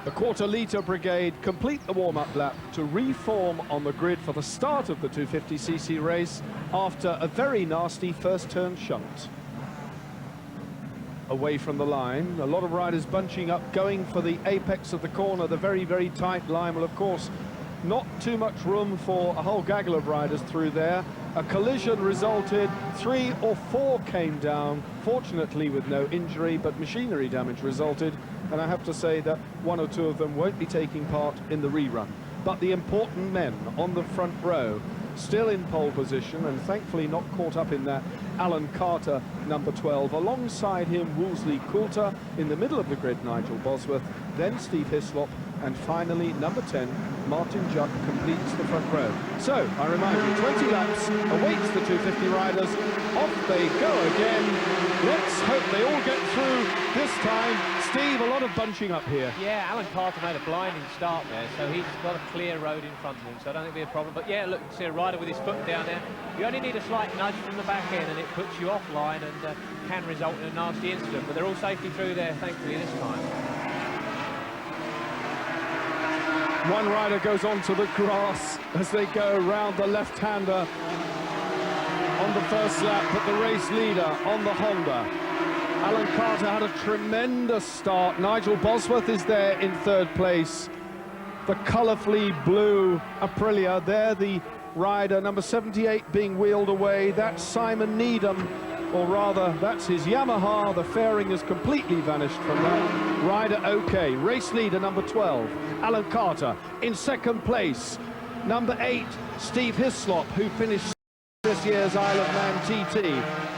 The quarter-litre brigade complete the warm-up lap to reform on the grid for the start of the 250cc race after a very nasty first-turn shunt. Away from the line, a lot of riders bunching up, going for the apex of the corner, the very, very tight line. Well, of course, not too much room for a whole gaggle of riders through there. A collision resulted, 3 or 4 came down, fortunately with no injury, but machinery damage resulted, and I have to say that 1 or 2 of them won't be taking part in the rerun. But the important men on the front row, still in pole position, and thankfully not caught up in that, Alan Carter, number 12, alongside him Wolseley Coulter, in the middle of the grid Nigel Bosworth, then Steve Hislop, and finally number 10 Martin Jupp completes the front row. So I remind you, 20 laps awaits the 250 riders. Off they go again. Let's hope they all get through this time. Steve, a lot of bunching up here. Yeah, Alan Carter made a blinding start there, so he's got a clear road in front of him, so I don't think it'll be a problem. But yeah, look, see a rider with his foot down there. You only need a slight nudge from the back end and it puts you offline and can result in a nasty incident, but they're all safely through there, thankfully, this time. One rider goes onto the grass as they go round the left-hander on the first lap, but the race leader on the Honda. Alan Carter had a tremendous start. Nigel Bosworth is there in 3rd place. The colourfully blue Aprilia, there the rider, number 78, being wheeled away. That's Simon Needham, or rather, that's his Yamaha. The fairing has completely vanished from that. Rider okay. Race leader, number 12, Alan Carter. In 2nd place, number 8, Steve Hislop, who finished this year's Isle of Man TT.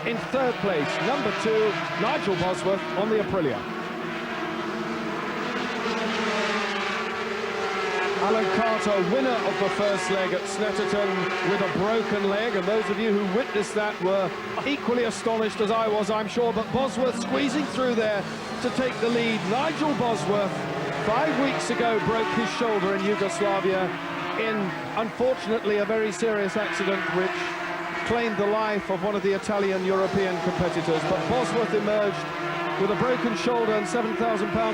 In 3rd place, number 2, Nigel Bosworth on the Aprilia. Alan Carter, winner of the first leg at Snetterton with a broken leg, and those of you who witnessed that were equally astonished as I was, I'm sure, but Bosworth squeezing through there to take the lead. Nigel Bosworth, 5 weeks ago, broke his shoulder in Yugoslavia in, unfortunately, a very serious accident which claimed the life of one of the Italian European competitors, but Bosworth emerged with a broken shoulder and £7,000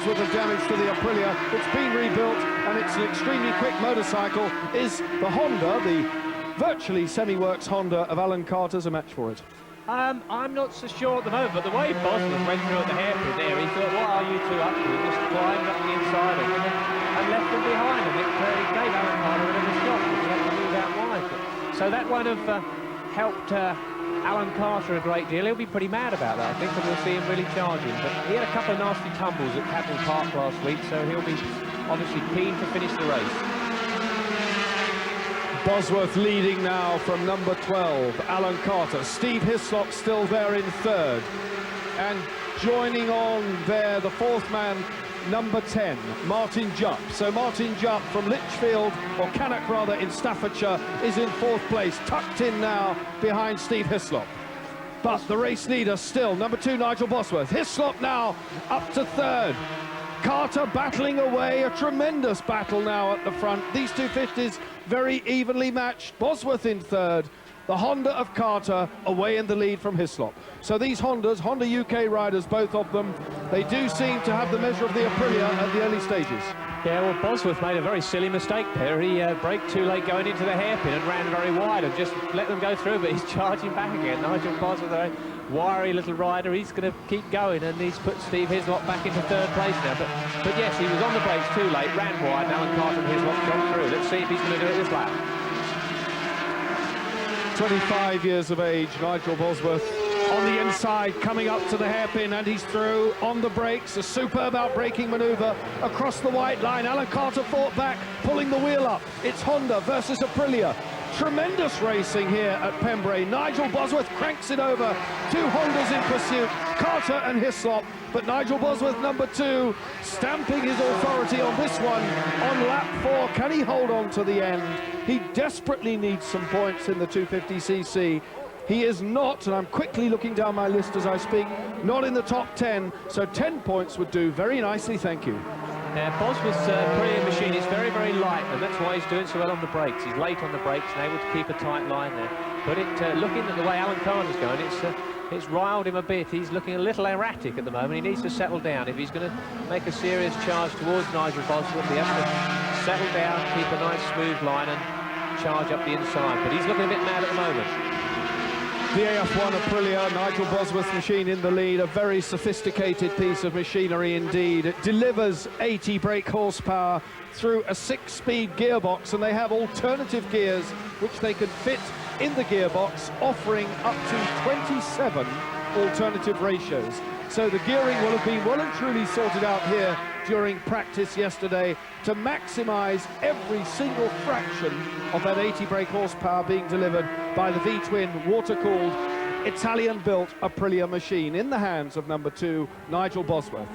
worth of damage to the Aprilia. It's been rebuilt, and it's an extremely quick motorcycle. Is the Honda, the virtually semi-works Honda of Alan Carter's, a match for it? I'm not so sure at the moment, but the way Bosworth went through at the hairpin there, he thought, what are you two up to? He just climbed up the inside of them and left them behind, and it gave Alan Carter a bit of a shock, and he had to move out wide. So that won't have helped Alan Carter a great deal. He'll be pretty mad about that, I think, and we'll see him really charging. But he had a couple of nasty tumbles at Cadwell Park last week, so he'll be obviously keen to finish the race. Bosworth leading now from number 12, Alan Carter. Steve Hislop still there in 3rd. And joining on there, the 4th man, number 10, Martin Jupp. So Martin Jupp from Lichfield, or Cannock rather, in Staffordshire, is in 4th place, tucked in now behind Steve Hislop. But the race leader still, number 2, Nigel Bosworth. Hislop now up to 3rd. Carter battling away, a tremendous battle now at the front. These 250s very evenly matched. Bosworth in 3rd. The Honda of Carter away in the lead from Hislop. So these Hondas, Honda UK riders, both of them, they do seem to have the measure of the Aprilia at the early stages. Yeah, well, Bosworth made a very silly mistake there. He braked too late going into the hairpin and ran very wide and just let them go through, but he's charging back again. Nigel Bosworth, a wiry little rider, he's going to keep going, and he's put Steve Hislop back into 3rd place now. But yes, he was on the brakes too late, ran wide, and Alan Carter and Hislop jumped through. Let's see if he's going to do it this lap. 25 years of age, Nigel Bosworth on the inside, coming up to the hairpin, and he's through on the brakes. A superb out-braking manoeuvre across the white line. Alan Carter fought back, pulling the wheel up. It's Honda versus Aprilia. Tremendous racing here at Pembrey. Nigel Bosworth cranks it over. 2 Hondas in pursuit, Carter and Hislop. But Nigel Bosworth, number 2, stamping his authority on this one on lap 4. Can he hold on to the end? He desperately needs some points in the 250cc. He is not, and I'm quickly looking down my list as I speak, not in the top 10, so 10 points would do very nicely, thank you. Yeah, Bosworth's brilliant machine. It's very, very light, and that's why he's doing so well on the brakes. He's late on the brakes and able to keep a tight line there. But looking at the way Alan Carter's going, it's It's riled him a bit. He's looking a little erratic at the moment. He needs to settle down. If he's going to make a serious charge towards Nigel Bosworth, he has to settle down, keep a nice smooth line and charge up the inside. But he's looking a bit mad at the moment. The AF1 Aprilia, Nigel Bosworth's machine in the lead, a very sophisticated piece of machinery indeed. It delivers 80 brake horsepower through a 6-speed gearbox, and they have alternative gears which they can fit in the gearbox, offering up to 27 alternative ratios. So the gearing will have been well and truly sorted out here during practice yesterday to maximise every single fraction of that 80 brake horsepower being delivered by the V-twin water-cooled Italian-built Aprilia machine in the hands of number 2, Nigel Bosworth.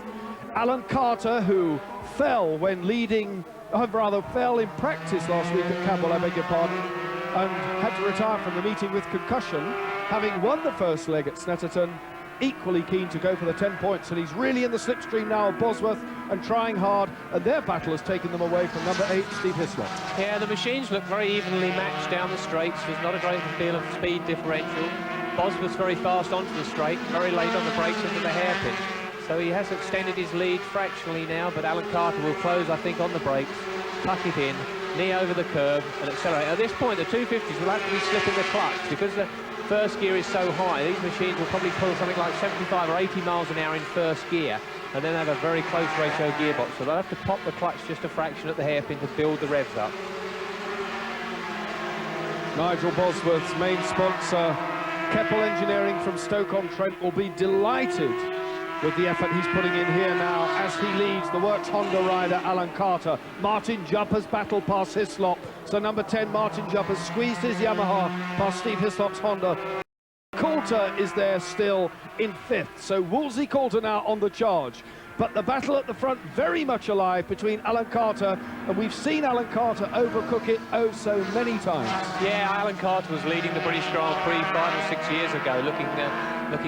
Alan Carter, who fell when leading, fell in practice last week at Campbell, I beg your pardon, and had to retire from the meeting with concussion, having won the first leg at Snetterton, equally keen to go for the 10 points, and he's really in the slipstream now of Bosworth and trying hard, and their battle has taken them away from number 8, Steve Hislop. Yeah, the machines look very evenly matched down the straights. There's not a great deal of speed differential. Bosworth's very fast onto the straight, very late on the brakes into the hairpin. So he has extended his lead fractionally now, but Alan Carter will close, I think, on the brakes, tuck it in, knee over the curb and accelerate. At this point, the 250s will have to be slipping the clutch because the first gear is so high. These machines will probably pull something like 75 or 80 miles an hour in first gear and then have a very close ratio gearbox. So they'll have to pop the clutch just a fraction at the hairpin to build the revs up. Nigel Bosworth's main sponsor, Keppel Engineering from Stoke-on-Trent, will be delighted with the effort he's putting in here now as he leads the Works Honda rider Alan Carter. Martin Jupp has battled past Hislop, so number 10 Martin Jupp has squeezed his Yamaha past Steve Hislop's Honda. Coulter is there still in 5th, so Wolsey Coulter now on the charge. But the battle at the front very much alive between Alan Carter, and we've seen Alan Carter overcook it oh so many times. Yeah, Alan Carter was leading the British Grand Prix 5 or 6 years ago, looking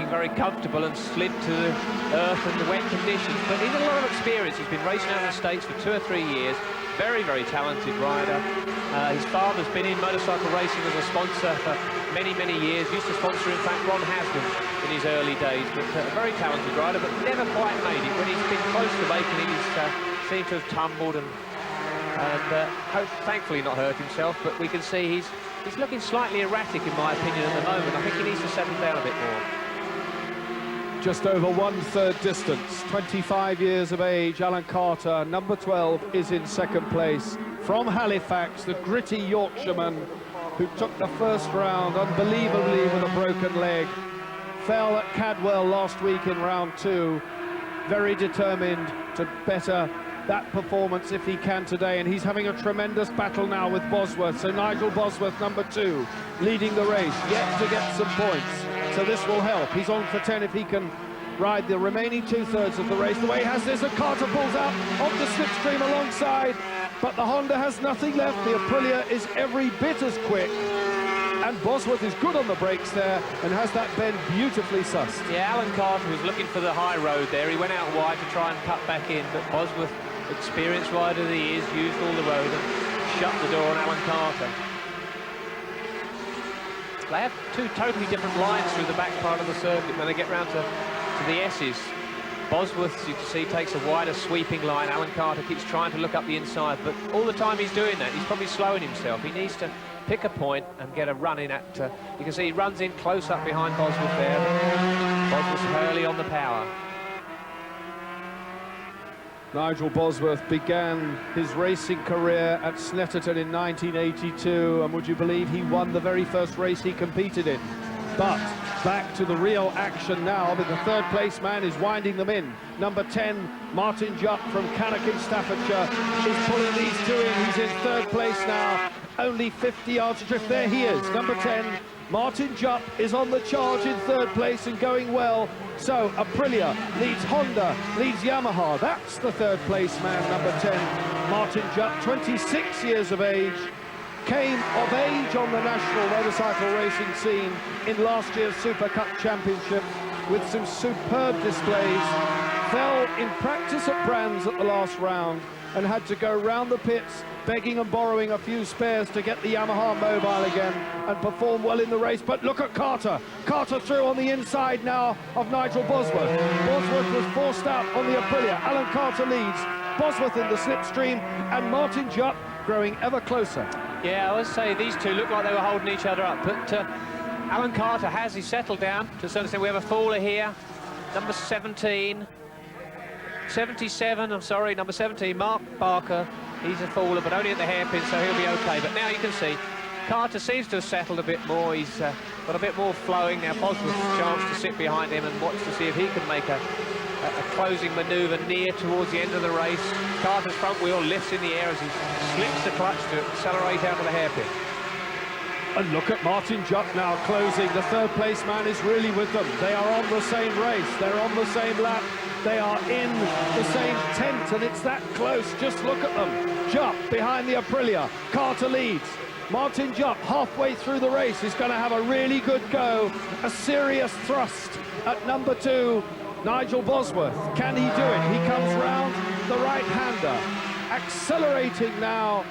very comfortable, and slid to the earth and the wet conditions. But he's got a lot of experience. He's been racing out in the States for 2 or 3 years. Very, very talented rider. His father's been in motorcycle racing as a sponsor for many, many years. Used to sponsor, in fact, Ron Haslam in his early days. But a very talented rider, but never quite made it. When he's been close to making it, he's seemed to have tumbled and thankfully not hurt himself. But we can see he's looking slightly erratic, in my opinion, at the moment. I think he needs to settle down a bit more. Just over 1/3 distance, 25 years of age, Alan Carter, number 12, is in 2nd place. From Halifax, the gritty Yorkshireman who took the first round unbelievably with a broken leg, fell at Cadwell last week in round 2, very determined to better that performance if he can today, and he's having a tremendous battle now with Bosworth. So Nigel Bosworth, number 2, leading the race, yet to get some points. So this will help. He's on for 10 if he can ride the remaining 2/3 of the race. The way he has this, and Carter pulls out of the slipstream alongside, but the Honda has nothing left. The Aprilia is every bit as quick, and Bosworth is good on the brakes there and has that bend beautifully sussed. Yeah, Alan Carter was looking for the high road there. He went out wide to try and cut back in, but Bosworth, experienced rider that he is, used all the road and shut the door on Alan Carter. They have 2 totally different lines through the back part of the circuit when they get round to the S's. Bosworth, you can see, takes a wider sweeping line. Alan Carter keeps trying to look up the inside, but all the time he's doing that, he's probably slowing himself. He needs to pick a point and get a run in at... you can see he runs in close up behind Bosworth there. Bosworth early on the power. Nigel Bosworth began his racing career at Snetterton in 1982, and would you believe he won the very first race he competed in? But back to the real action now, but the 3rd place man is winding them in. Number 10, Martin Jupp from Cannock in Staffordshire, is pulling these 2 in. He's in 3rd place now, only 50 yards adrift. There he is, number 10. Martin Jupp is on the charge in 3rd place and going well. So Aprilia leads Honda, leads Yamaha. That's the 3rd place man, number 10, Martin Jupp, 26 years of age. Came of age on the national motorcycle racing scene in last year's Supercup Championship with some superb displays. Fell in practice at Brands at the last round, and had to go round the pits, begging and borrowing a few spares to get the Yamaha mobile again and perform well in the race. But look at Carter. Carter through on the inside now of Nigel Bosworth. Bosworth was forced out on the Aprilia. Alan Carter leads. Bosworth in the slipstream, and Martin Jupp growing ever closer. Yeah, I would say these two look like they were holding each other up, but Alan Carter he settled down to a certain extent. We have a faller here, number 77, I'm sorry, number 17, Mark Barker. He's a faller, but only at the hairpin, so he'll be okay. But now you can see Carter seems to have settled a bit more. He's got a bit more flowing now. Bosworth's a chance to sit behind him and watch to see if he can make a closing manoeuvre near towards the end of the race. Carter's front wheel lifts in the air as he slips the clutch to accelerate out of the hairpin. And look at Martin Jupp now closing. The third place man is really with them. They are on the same race. They're on the same lap. They are in the same tent, and it's that close. Just look at them. Jupp behind the Aprilia. Carter leads. Martin Jupp halfway through the race is going to have a really good go. A serious thrust at number 2. Nigel Bosworth, can he do it? He comes round the right-hander, accelerating now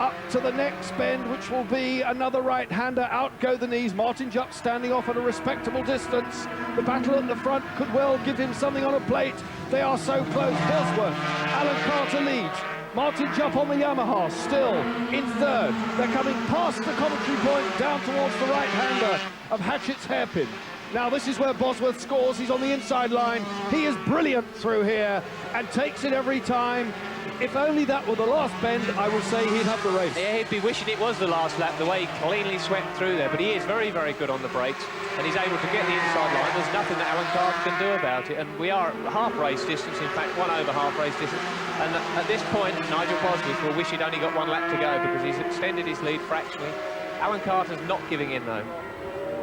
up to the next bend, which will be another right-hander. Out go the knees. Martin Jupp standing off at a respectable distance. The battle at the front could well give him something on a plate. They are so close. Bosworth, Alan Carter leads. Martin Jupp on the Yamaha, still in third. They're coming past the commentary point down towards the right-hander of Hatchett's hairpin. Now this is where Bosworth scores. He's on the inside line. He is brilliant through here and takes it every time. If only that were the last bend, I would say he'd have the race. Yeah, he'd be wishing it was the last lap, the way he cleanly swept through there. But he is very, very good on the brakes, and he's able to get the inside line. There's nothing that Alan Carter can do about it. And we are half race distance, in fact, 1 over half race distance. And at this point, Nigel Bosworth will wish he'd only got 1 lap to go, because he's extended his lead fractionally. Alan Carter's not giving in, though.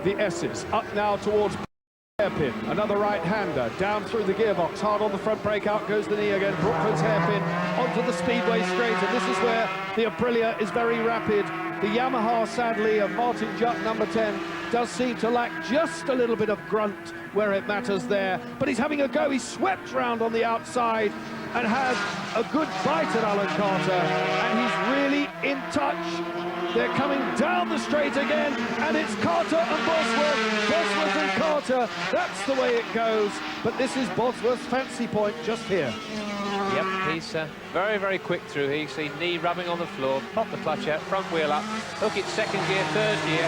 The S's up now towards hairpin. Another right-hander down through the gearbox, hard on the front brake, out goes the knee again. Brookford's hairpin onto the speedway straight, and this is where the Aprilia is very rapid. The Yamaha, sadly, of Martin Jupp, number 10, does seem to lack just a little bit of grunt where it matters there. But he's having a go. He's swept round on the outside and had a good bite at Alan Carter, and he's really in touch. They're coming down the straight again, and it's Carter and Bosworth. Bosworth and Carter, that's the way it goes. But this is Bosworth's fancy point just here. Yep, he's very, very quick through here. You see knee rubbing on the floor, pop the clutch out, front wheel up, hook it second gear, third gear,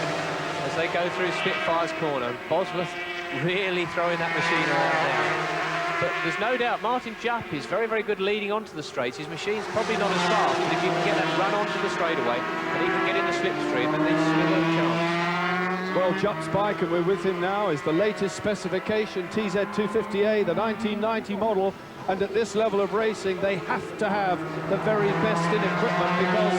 as they go through Spitfire's corner. Bosworth really throwing that machine around now. But there's no doubt Martin Jupp is very, very good leading onto the straights. His machine's probably not as fast, but if you can get that run onto the straightaway and he can get in the slipstream, then they still have a chance. Well, Jupp's bike, and we're with him now, is the latest specification, TZ250A, the 1990 model. And at this level of racing, they have to have the very best in equipment, because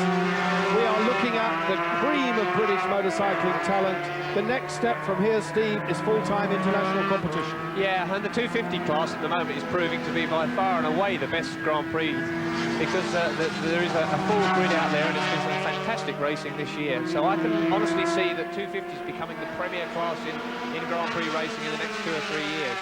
we are looking at the cream of British motorcycling talent. The next step from here, Steve, is full-time international competition. Yeah, and the 250 class at the moment is proving to be by far and away the best Grand Prix, because there is a full grid out there, and it's been some fantastic racing this year. So I can honestly see that 250 is becoming the premier class in Grand Prix racing in the next 2 or 3 years.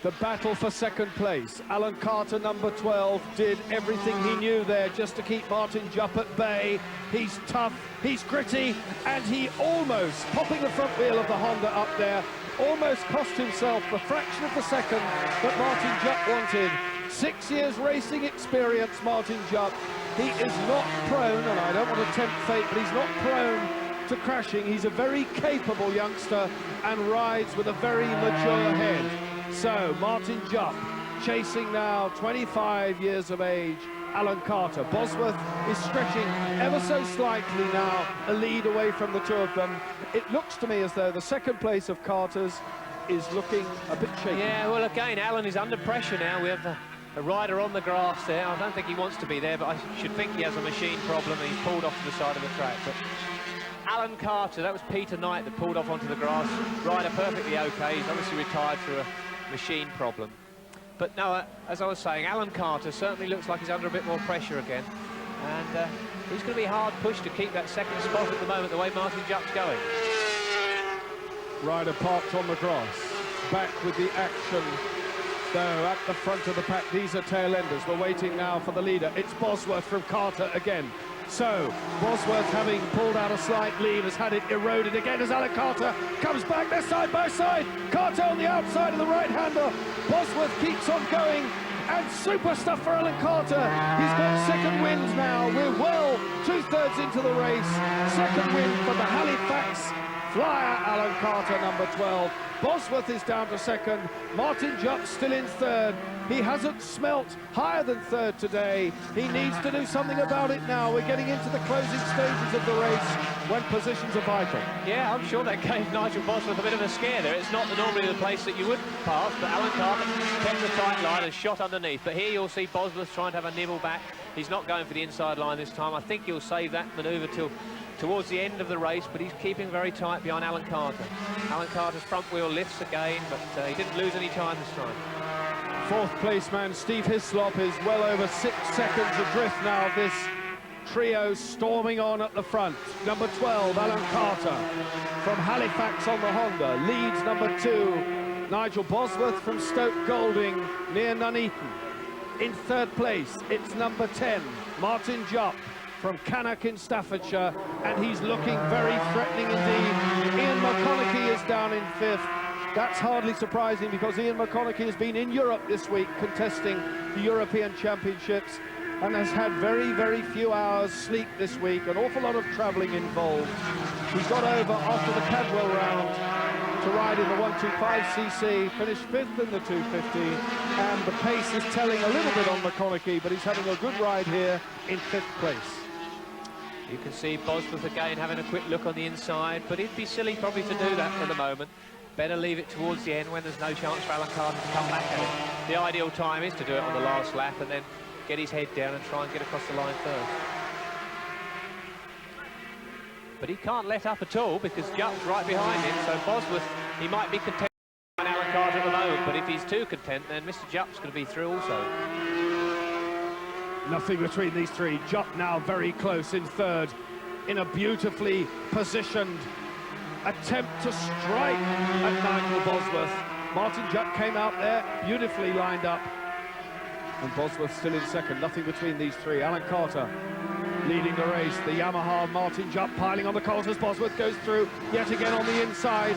The battle for second place. Alan Carter, number 12, did everything he knew there just to keep Martin Jupp at bay. He's tough, he's gritty, and he almost, popping the front wheel of the Honda up there, almost cost himself the fraction of the second that Martin Jupp wanted. 6 years racing experience, Martin Jupp. He is not prone, and I don't want to tempt fate, but he's not prone to crashing. He's a very capable youngster and rides with a very mature head. So, Martin Jupp chasing now, 25 years of age, Alan Carter. Bosworth is stretching ever so slightly now, a lead away from the two of them. It looks to me as though the second place of Carter's is looking a bit shaky. Yeah, well, again, Alan is under pressure now. We have a rider on the grass there. I don't think he wants to be there, but I should think he has a machine problem, and he's pulled off to the side of the track. But Alan Carter, that was Peter Knight that pulled off onto the grass. Rider perfectly okay. He's obviously retired through a machine problem. But no, as I was saying, Alan Carter certainly looks like he's under a bit more pressure again, and he's going to be hard pushed to keep that second spot at the moment, the way Martin Jupp's going. Rider parked on the grass, back with the action though, at the front of the pack. These are tail enders. We're waiting now for the leader. It's Bosworth from Carter again. So, Bosworth, having pulled out a slight lead, has had it eroded again as Alan Carter comes back. They're side by side. Carter on the outside of the right-hander. Bosworth keeps on going. And super stuff for Alan Carter. He's got second wind now. We're well two-thirds into the race. Second wind for the Halifax flyer, Alan Carter, number 12. Bosworth is down to second. Martin Jupp still in third. He hasn't smelt higher than third today. He needs to do something about it now. We're getting into the closing stages of the race when positions are vital. Yeah, I'm sure that gave Nigel Bosworth a bit of a scare there. It's not normally the place that you would pass, but Alan Carter kept the tight line and shot underneath. But here you'll see Bosworth trying to have a nibble back. He's not going for the inside line this time. I think he'll save that manoeuvre till towards the end of the race, but he's keeping very tight behind Alan Carter. Alan Carter's front wheel lifts again, but he didn't lose any time this time. Fourth place man Steve Hislop is well over 6 seconds adrift now of this trio storming on at the front. Number 12, Alan Carter from Halifax on the Honda, leads number 2, Nigel Bosworth from Stoke Golding near Nuneaton. In third place, it's number 10, Martin Jupp from Cannock in Staffordshire, and he's looking very threatening indeed. Ian McConaughey is down in 5th. That's hardly surprising because Ian McConaughey has been in Europe this week contesting the European Championships and has had very, very few hours sleep this week, an awful lot of travelling involved. He got over after the Cadwell round to ride in the 125cc, finished 5th in the 250, and the pace is telling a little bit on McConaughey, but he's having a good ride here in 5th place. You can see Bosworth again having a quick look on the inside, but it'd be silly probably to do that for the moment. Better leave it towards the end when there's no chance for Alan Carter to come back at it. The ideal time is to do it on the last lap and then get his head down and try and get across the line first. But he can't let up at all because Jupp's right behind him, so Bosworth, he might be content on Alan Carter at the moment, but if he's too content, then Mr. Jupp's going to be through also. Nothing between these three. Jupp now very close in third in a beautifully positioned attempt to strike at Nigel Bosworth. Martin Jupp came out there, beautifully lined up. And Bosworth still in second, nothing between these three. Alan Carter leading the race. The Yamaha, Martin Jupp piling on the coals as Bosworth goes through yet again on the inside.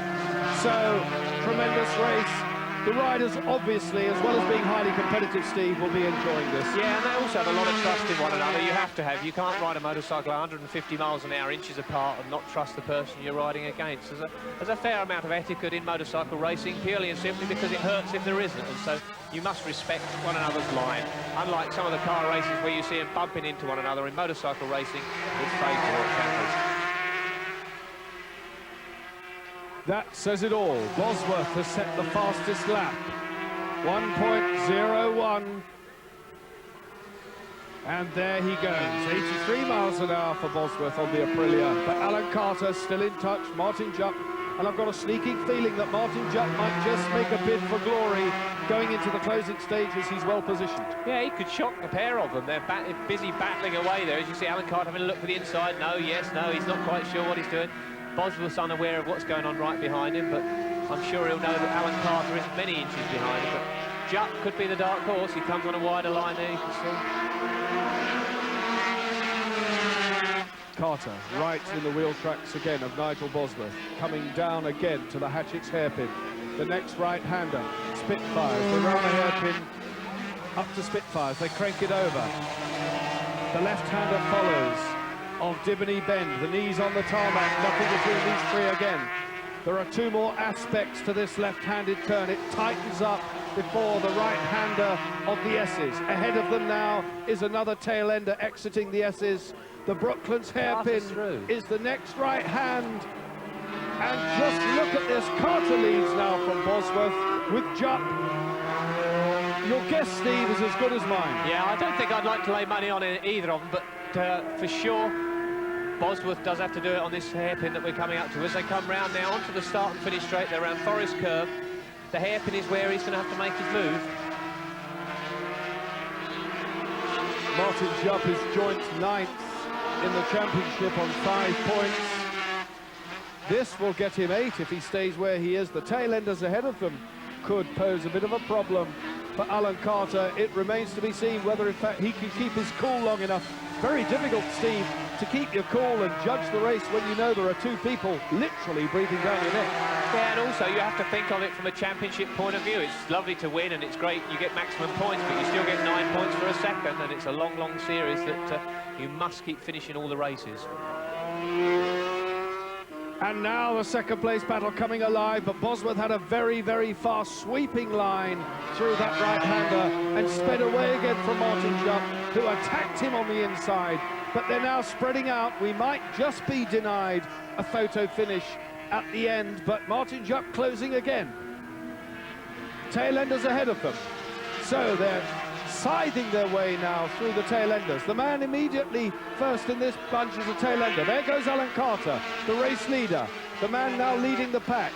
So, tremendous race. The riders, obviously, as well as being highly competitive, Steve, will be enjoying this. Yeah, and they also have a lot of trust in one another. You have to have. You can't ride a motorcycle 150 miles an hour, inches apart, and not trust the person you're riding against. There's a fair amount of etiquette in motorcycle racing, purely and simply because it hurts if there isn't. And so you must respect one another's line. Unlike some of the car races where you see them bumping into one another, in motorcycle racing, it's fate to what happens. That says it all. Bosworth has set the fastest lap. 1.01. And there he goes. 83 miles an hour for Bosworth on the Aprilia. But Alan Carter still in touch. Martin Jupp. And I've got a sneaking feeling that Martin Jupp might just make a bid for glory going into the closing stages. He's well positioned. Yeah, he could shock the pair of them. They're busy battling away there. As you see Alan Carter having a look for the inside. No, yes, no, he's not quite sure what he's doing. Bosworth's unaware of what's going on right behind him, but I'm sure he'll know that Alan Carter isn't many inches behind him. But Jupp could be the dark horse. He comes on a wider line there, you can see. Carter right in the wheel tracks again of Nigel Bosworth, coming down again to the Hatchett's hairpin. The next right-hander, Spitfires. They round the hairpin up to Spitfires. They crank it over. The left-hander follows of Dibony Bend, the knees on the tarmac, nothing between these three again. There are two more aspects to this left-handed turn. It tightens up before the right-hander of the S's. Ahead of them now is another tail-ender exiting the S's. The Brooklands hairpin is the next right hand. And just look at this, Carter leads now from Bosworth with Jupp. Your guess, Steve, is as good as mine. Yeah, I don't think I'd like to lay money on either of them, but for sure, Bosworth does have to do it on this hairpin that we're coming up to. As they come round now onto the start and finish straight, they're around Forest Curve. The hairpin is where he's going to have to make his move. Martin Jupp is joint 9th in the championship on 5 points. This will get him 8 if he stays where he is. The tail enders ahead of them could pose a bit of a problem for Alan Carter. It remains to be seen whether, in fact, he can keep his cool long enough. Very difficult, Steve, to keep your cool and judge the race when you know there are two people literally breathing down your neck. Yeah, and also you have to think of it from a championship point of view. It's lovely to win and it's great, you get maximum points, but you still get 9 points for a second, and it's a long, long series that you must keep finishing all the races. And now the second place battle coming alive, but Bosworth had a very, very fast sweeping line through that right-hander and sped away again from Martin Jupp, who attacked him on the inside. But they're now spreading out. We might just be denied a photo finish at the end, but Martin Jupp closing again. Tail-enders ahead of them. So they're scything their way now through the tail-enders. The man immediately first in this bunch is a tail-ender. There goes Alan Carter, the race leader, the man now leading the pack.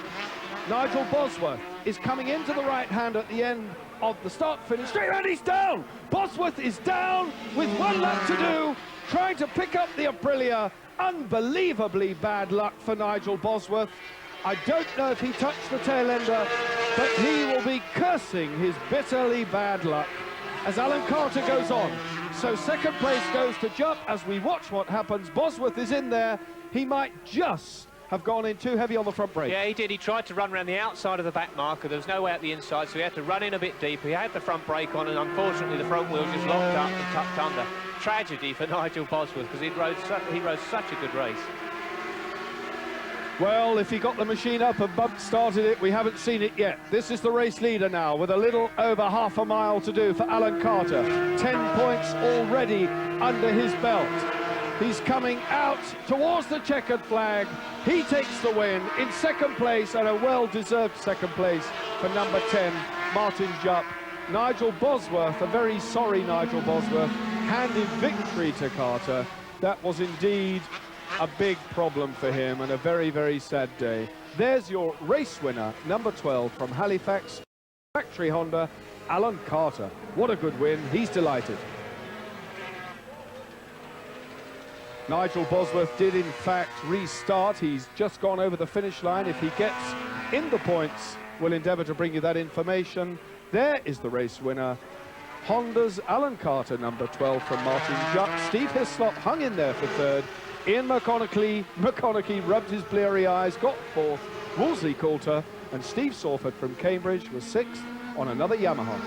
Nigel Bosworth is coming into the right hand at the end of the start-finish straight, and he's down! Bosworth is down with 1 lap to do, trying to pick up the Aprilia. Unbelievably bad luck for Nigel Bosworth. I don't know if he touched the tail-ender, but he will be cursing his bitterly bad luck as Alan Carter goes on. So second place goes to Jupp as we watch what happens. Bosworth is in there. He might just have gone in too heavy on the front brake. Yeah, he did. He tried to run around the outside of the back marker. There was no way out the inside, so he had to run in a bit deeper. He had the front brake on, and unfortunately the front wheel just locked up and tucked under. Tragedy for Nigel Bosworth, because he rode such a good race. Well, if he got the machine up and started it, we haven't seen it yet. This is the race leader now, with a little over half a mile to do for Alan Carter. 10 points already under his belt. He's coming out towards the checkered flag. He takes the win in second place, and a well-deserved second place for number 10, Martin Jupp. Nigel Bosworth, a very sorry Nigel Bosworth, handed victory to Carter. That was indeed a big problem for him, and a very, very sad day. There's your race winner, number 12 from Halifax, factory Honda, Alan Carter. What a good win. He's delighted. Nigel Bosworth did in fact restart. He's just gone over the finish line. If he gets in the points, we'll endeavour to bring you that information. There is the race winner, Honda's Alan Carter, number 12 from Martin Jupp. Steve Hislop hung in there for third. Ian McConaughey rubbed his bleary eyes, got fourth. Wolseley Coulter and Steve Sawford from Cambridge was sixth on another Yamaha.